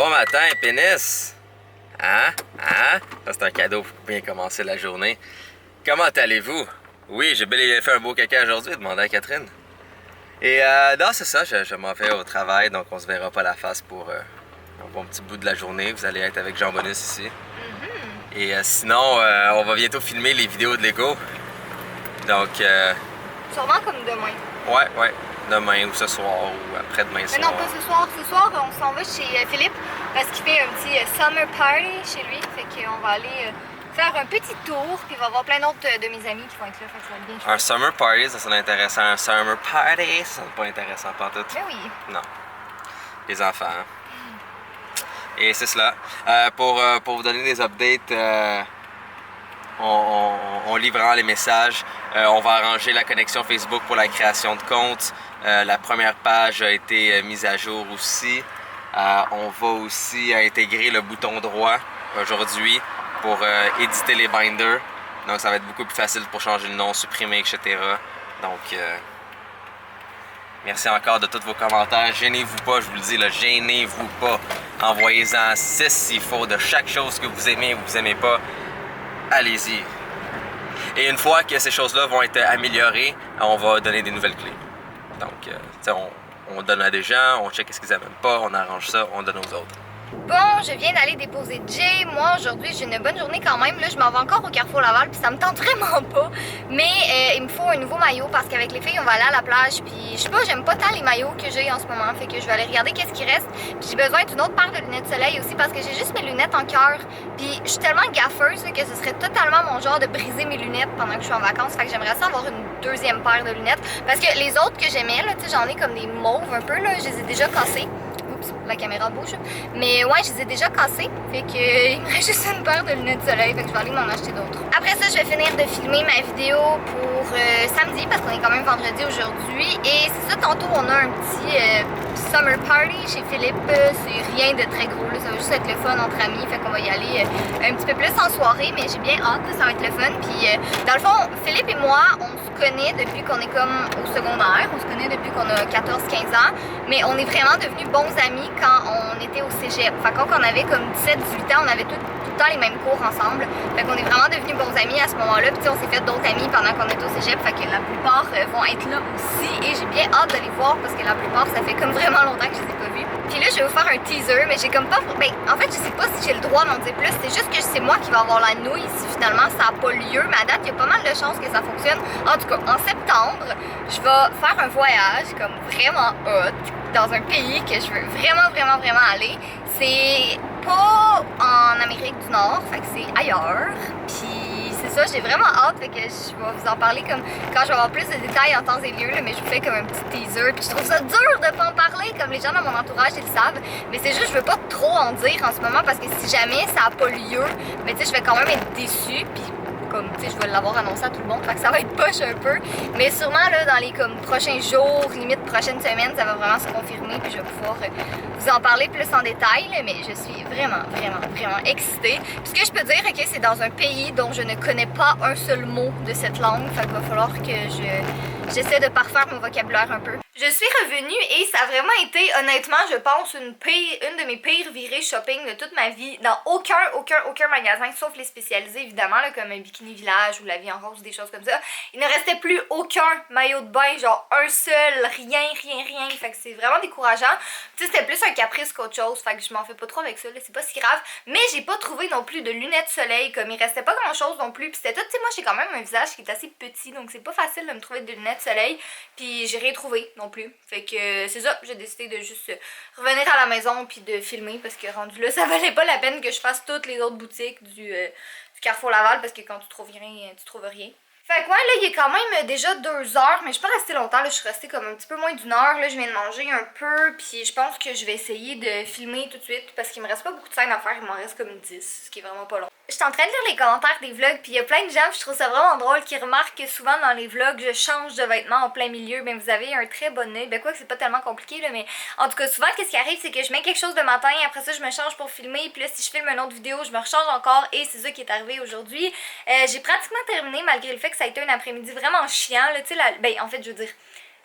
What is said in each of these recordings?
Bon matin, pénis! Hein? Hein? Ça, c'est un cadeau pour bien commencer la journée. Comment allez-vous? Oui, j'ai bel et bien fait un beau caca aujourd'hui, demandez à Catherine. Et non, c'est ça, je m'en vais au travail, donc on se verra pas la face pour un bon petit bout de la journée. Vous allez être avec Jean Bonus ici. Et sinon, on va bientôt filmer les vidéos de Lego. Donc... Sûrement comme demain. Ouais. Demain ou ce soir ou après-demain soir. Mais non, pas ce soir. Ce soir, on s'en va chez Philippe parce qu'il fait un petit summer party chez lui. Fait qu'on va aller faire un petit tour, puis il va y avoir plein d'autres de mes amis qui vont être là. Fait que ça va être bien chouette. Un summer party, ça sonne intéressant. Un summer party, ça sonne pas intéressant pantoute. Mais oui. Non. Les enfants. Hein? Et c'est cela. Pour vous donner des updates, on lit vraiment les messages. On va arranger la connexion Facebook pour la création de compte. La première page a été mise à jour aussi. On va aussi intégrer le bouton droit aujourd'hui pour éditer les binders. Donc ça va être beaucoup plus facile pour changer le nom, supprimer, etc. Donc merci encore de tous vos commentaires. Gênez-vous pas, je vous le dis, là, gênez-vous pas. Envoyez-en 6 s'il faut de chaque chose que vous aimez ou vous aimez pas. Allez-y. Et une fois que ces choses-là vont être améliorées, on va donner des nouvelles clés. Donc, on donne à des gens, on check ce qu'ils n'aiment pas, on arrange ça, on donne aux autres. Bon, je viens d'aller déposer Jay. Moi, aujourd'hui, j'ai une bonne journée quand même. Là, je m'en vais encore au Carrefour Laval, puis ça me tente vraiment pas. Mais il me faut un nouveau maillot parce qu'avec les filles, on va aller à la plage. Puis, je sais pas, j'aime pas tant les maillots que j'ai en ce moment. Fait que je vais aller regarder qu'est-ce qui reste. Puis, j'ai besoin d'une autre paire de lunettes de soleil aussi parce que j'ai juste mes lunettes en cœur. Puis, je suis tellement gaffeuse là, que ce serait totalement mon genre de briser mes lunettes pendant que je suis en vacances. Fait que j'aimerais ça avoir une deuxième paire de lunettes. Parce que les autres que j'aimais, là, tu sais, j'en ai comme des mauves un peu, là. Je les ai déjà cassées. La caméra bouge. Mais ouais, je les ai déjà cassées. Fait que il me reste juste une paire de lunettes de soleil. Fait que je vais aller m'en acheter d'autres. Après ça, je vais finir de filmer ma vidéo pour samedi parce qu'on est quand même vendredi aujourd'hui. Et c'est ça, tantôt on a un petit summer party chez Philippe. C'est rien de très gros, là. Ça va juste être le fun entre amis. Fait qu'on va y aller un petit peu plus en soirée. Mais j'ai bien hâte, ça va être le fun. Puis dans le fond, Philippe et moi, on se connaît depuis qu'on est comme au secondaire. On se connaît depuis qu'on a 14-15 ans. Mais on est vraiment devenus bons amis quand on était au cégep. Fait quand on avait comme 17-18 ans, on avait tout le temps les mêmes cours ensemble. Fait qu'on est vraiment devenus bons amis à ce moment-là. Puis on s'est fait d'autres amis pendant qu'on était au cégep. Fait que la plupart vont être là aussi. Et j'ai bien hâte de les voir parce que la plupart, ça fait comme vraiment longtemps que je les ai pas vus. Puis là, je vais vous faire un teaser, mais j'ai comme pas... Ben, en fait, je sais pas si j'ai le droit d'en dire plus. C'est juste que c'est moi qui vais avoir la nouille si finalement ça n'a pas lieu. Mais à date, il y a pas mal de chances que ça fonctionne. En tout cas, en septembre, je vais faire un voyage comme vraiment hot dans un pays que je veux vraiment aller. C'est pas en Amérique du Nord, fait que c'est ailleurs. Puis c'est ça, j'ai vraiment hâte, fait que je vais vous en parler comme quand je vais avoir plus de détails en temps et lieu, là, mais je vous fais comme un petit teaser. Puis je trouve ça dur de pas en parler, comme les gens dans mon entourage ils le savent. Mais c'est juste, je veux pas trop en dire en ce moment parce que si jamais ça a pas lieu, mais tu sais, je vais quand même être déçue. Puis comme, tu sais, je vais l'avoir annoncé à tout le monde, fait que ça va être poche un peu. Mais sûrement, là, dans les comme prochains jours, limite prochaines semaines, ça va vraiment se confirmer, puis je vais pouvoir vous en parler plus en détail, là, mais je suis vraiment excitée. Puis ce que je peux dire, ok, c'est dans un pays dont je ne connais pas un seul mot de cette langue, fait qu'il va falloir que j'essaie de parfaire mon vocabulaire un peu. Je suis revenue et ça a vraiment été, honnêtement, je pense, une de mes pires virées shopping de toute ma vie. Dans aucun magasin, sauf les spécialisés, évidemment, là, comme un Bikini Village ou La Vie en Rose, des choses comme ça. Il ne restait plus aucun maillot de bain, genre un seul, rien. Fait que c'est vraiment décourageant. Tu sais, c'était plus un caprice qu'autre chose, fait que je m'en fais pas trop avec ça, là, c'est pas si grave. Mais j'ai pas trouvé non plus de lunettes soleil, comme il restait pas grand chose non plus. Puis c'était tout, tu sais, moi j'ai quand même un visage qui est assez petit, donc c'est pas facile de me trouver de lunettes soleil. Puis j'ai rien trouvé non plus. Fait que c'est ça, j'ai décidé de juste revenir à la maison puis de filmer parce que rendu là, ça valait pas la peine que je fasse toutes les autres boutiques du Carrefour Laval parce que quand tu trouves rien, tu trouves rien. Fait que ouais, là, il est quand même déjà 2 heures, mais je suis pas restée longtemps, là, je suis restée comme un petit peu moins d'1 heure, là, je viens de manger un peu, puis je pense que je vais essayer de filmer tout de suite, parce qu'il me reste pas beaucoup de scènes à faire, il m'en reste comme 10, ce qui est vraiment pas long. Je suis en train de lire les commentaires des vlogs, puis il y a plein de gens, je trouve ça vraiment drôle, qui remarquent que souvent dans les vlogs, je change de vêtements en plein milieu, ben vous avez un très bon œil, ben quoi que c'est pas tellement compliqué, là, mais en tout cas, souvent, qu'est-ce qui arrive, c'est que je mets quelque chose le matin, après ça, je me change pour filmer, puis là, si je filme une autre vidéo, je me rechange encore, et c'est ça qui est arrivé aujourd'hui. J'ai pratiquement terminé, malgré le fait que ça a été un après-midi vraiment chiant, là, tu sais, ben en fait, je veux dire...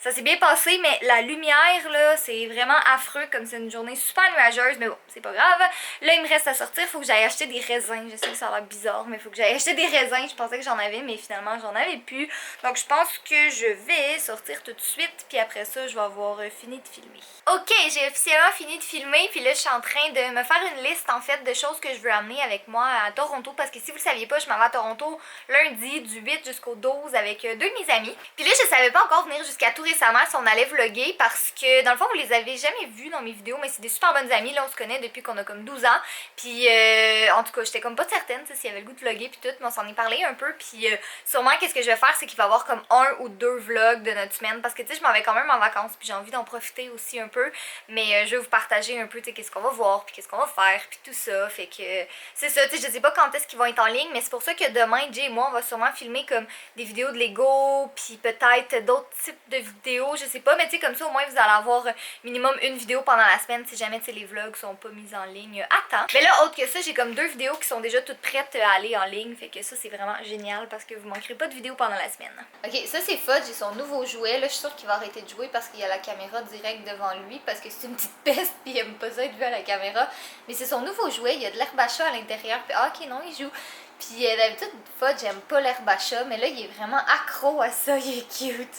Ça s'est bien passé, mais la lumière, là, c'est vraiment affreux, comme c'est une journée super nuageuse, mais bon, c'est pas grave. Là, il me reste à sortir, faut que j'aille acheter des raisins. Je sais que ça a l'air bizarre, mais faut que j'aille acheter des raisins. Je pensais que j'en avais, mais finalement, j'en avais plus. Donc, je pense que je vais sortir tout de suite, puis après ça, je vais avoir fini de filmer. Ok, j'ai officiellement fini de filmer, puis là, je suis en train de me faire une liste, en fait, de choses que je veux amener avec moi à Toronto, parce que si vous le saviez pas, je m'en vais à Toronto lundi, du 8 jusqu'au 12, avec deux de mes amis. Puis là, je savais pas encore venir jusqu'à tout récemment si on allait vlogger, parce que dans le fond vous les avez jamais vus dans mes vidéos, mais c'est des super bonnes amies, là on se connaît depuis qu'on a comme 12 ans, puis en tout cas j'étais comme pas certaine s'il y avait le goût de vlogger puis tout, mais on s'en est parlé un peu, puis sûrement qu'est-ce que je vais faire c'est qu'il va y avoir comme 1 ou 2 vlogs de notre semaine, parce que tu sais je m'en vais quand même en vacances, puis j'ai envie d'en profiter aussi un peu, mais je vais vous partager un peu tu sais qu'est-ce qu'on va voir, puis qu'est-ce qu'on va faire, puis tout ça, fait que c'est ça, tu sais je sais pas quand est-ce qu'ils vont être en ligne, mais c'est pour ça que demain Jay et moi on va sûrement filmer comme des vidéos de Lego, puis peut-être d'autres types de vidéos, je sais pas, mais tu sais comme ça au moins vous allez avoir minimum une vidéo pendant la semaine si jamais tu sais les vlogs sont pas mis en ligne à temps. Mais là autre que ça, j'ai comme 2 vidéos qui sont déjà toutes prêtes à aller en ligne, fait que ça c'est vraiment génial parce que vous manquerez pas de vidéos pendant la semaine. Ok, ça c'est Fudge, j'ai son nouveau jouet, là je suis sûre qu'il va arrêter de jouer parce qu'il y a la caméra direct devant lui, parce que c'est une petite peste puis il aime pas ça être vu à la caméra, mais c'est son nouveau jouet, il y a de l'herbe à chat à l'intérieur, puis ah, ok non il joue. Puis d'habitude Fudge j'aime pas l'herbe à chat, mais là il est vraiment accro à ça, il est cute.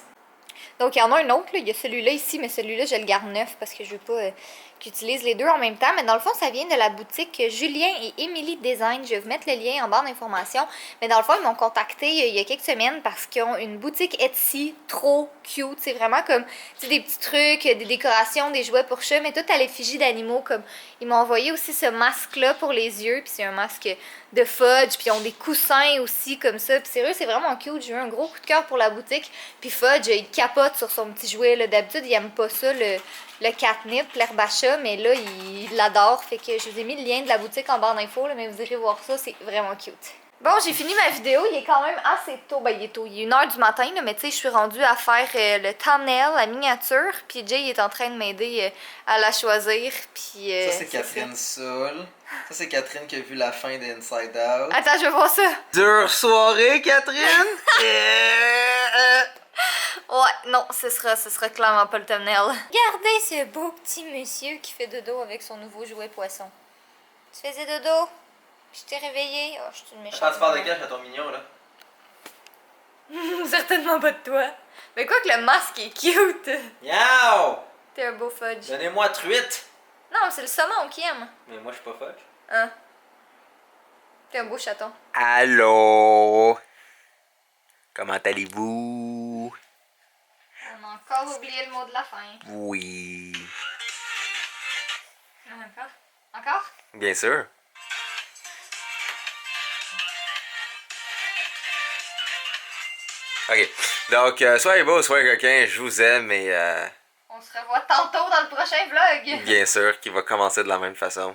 Donc, il y en a un autre, là. Il y a celui-là ici, mais celui-là, je le garde neuf parce que je veux pas qu'ils utilisent les deux en même temps. Mais dans le fond, ça vient de la boutique Julien et Émilie Design. Je vais vous mettre le lien en barre d'informations. Mais dans le fond, ils m'ont contacté il y a quelques semaines parce qu'ils ont une boutique Etsy trop cute. C'est vraiment comme des petits trucs, des décorations, des jouets pour chats, mais tout à l'effigie d'animaux. Comme ils m'ont envoyé aussi ce masque-là pour les yeux. Puis c'est un masque de Fudge. Puis ils ont des coussins aussi comme ça. Puis sérieux, c'est vraiment cute. J'ai eu un gros coup de cœur pour la boutique. Puis Fudge, il capote sur son petit jouet. D'habitude, il aime pas ça, le catnip, l'herbe à chat, mais là, il l'adore. Fait que je vous ai mis le lien de la boutique en barre d'infos, mais vous irez voir ça, c'est vraiment cute. Bon, j'ai fini ma vidéo, il est quand même assez tôt. Ben, il est tôt, il est 1h du matin, là, mais tu sais, je suis rendue à faire le thumbnail, la miniature, puis Jay est en train de m'aider à la choisir, puis... ça, c'est Catherine Soul. Ça, c'est Catherine qui a vu la fin d'Inside Out. Attends, je veux voir ça. Dure soirée, Catherine! Ouais, non, ce sera clairement pas le thumbnail. Regardez ce beau petit monsieur qui fait dodo avec son nouveau jouet poisson. Tu faisais dodo? Je t'ai réveillé. Oh, je suis une méchante. Quand tu parles de cash à ton mignon, là. Certainement pas de toi. Mais quoi que le masque est cute. Miaou! T'es un beau Fudge. Donnez-moi truite! Non, c'est le saumon qui aime. Mais moi, je suis pas Fudge. Hein? T'es un beau chaton. Allô? Comment allez-vous? On a encore oublié le mot de la fin. Oui. Encore? Encore? Bien sûr. Ok. Donc, soyez beaux, soyez coquins, je vous aime et On se revoit tantôt dans le prochain vlog. bien sûr qu'il va commencer de la même façon.